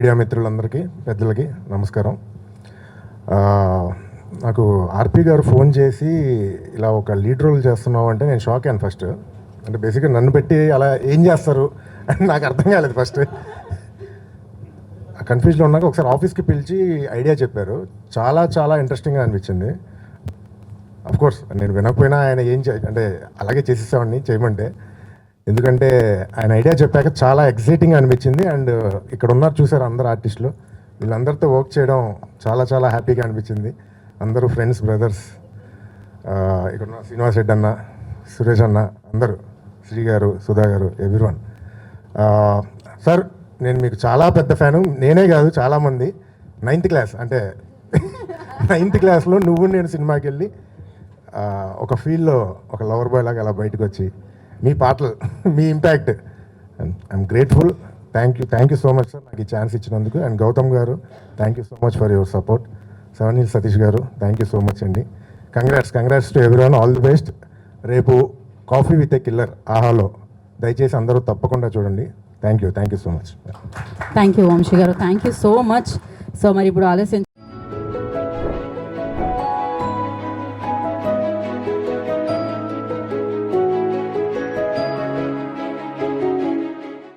Media మిత్రులందరికీ పెద్దలకి నమస్కారం. నాకు ఆర్పి గారు ఫోన్ చేసి ఇలా ఒక లీడ్ రోల్ చేస్తున్నావు అంటే నేను షాక్ అయ్యాను ఫస్ట్. అంటే బేసిక్గా నన్ను పెట్టి అలా ఏం చేస్తారు అని నాకు అర్థం కాలేదు ఫస్ట్. కన్ఫ్యూజ్లో ఉన్నాక ఒకసారి ఆఫీస్కి పిలిచి ఐడియా చెప్పారు. చాలా చాలా ఇంట్రెస్టింగ్గా అనిపించింది. కోర్స్ నేను వినకపోయినా ఆయన అంటే అలాగే చేసేసామని చేయమంటే, ఎందుకంటే ఆయన ఐడియా చెప్పాక చాలా ఎక్సైటింగ్ అనిపించింది. అండ్ ఇక్కడ ఉన్నారు చూసారు అందరు ఆర్టిస్టులు, వీళ్ళందరితో వర్క్ చేయడం చాలా చాలా హ్యాపీగా అనిపించింది. అందరూ ఫ్రెండ్స్, బ్రదర్స్. ఇక్కడ ఉన్న శ్రీనివాస్ రెడ్డి అన్న, సురేష్ అన్న, అందరూ, శ్రీ గారు, సుధా గారు, ఎవ్రీవన్. సార్, నేను మీకు చాలా పెద్ద ఫ్యాను. నేనే కాదు, చాలామంది. 9th క్లాస్ అంటే 9th క్లాస్లో నువ్వు నేను సినిమాకి వెళ్ళి ఒక ఫీల్డ్లో ఒక లవర్ బాయ్ లాగా అలా బయటకు వచ్చి మీ పాటలు, మీ impact, I'm grateful. Thank you so much sir నాకు ఈ ఛాన్స్ ఇచ్చినందుకు. And Gautam garu, thank you so much for your support. Swapnil Satish garu, thank you so much అండి. Congrats to everyone, all the best. రేపు కాఫీ విత్ ఏ కిల్లర్ ఆహాలో దయచేసి అందరూ తప్పకుండా చూడండి. Thank you so much. Thank you Vamsi garu, thank you so much. So మరి ఇప్పుడు ఆలస్యం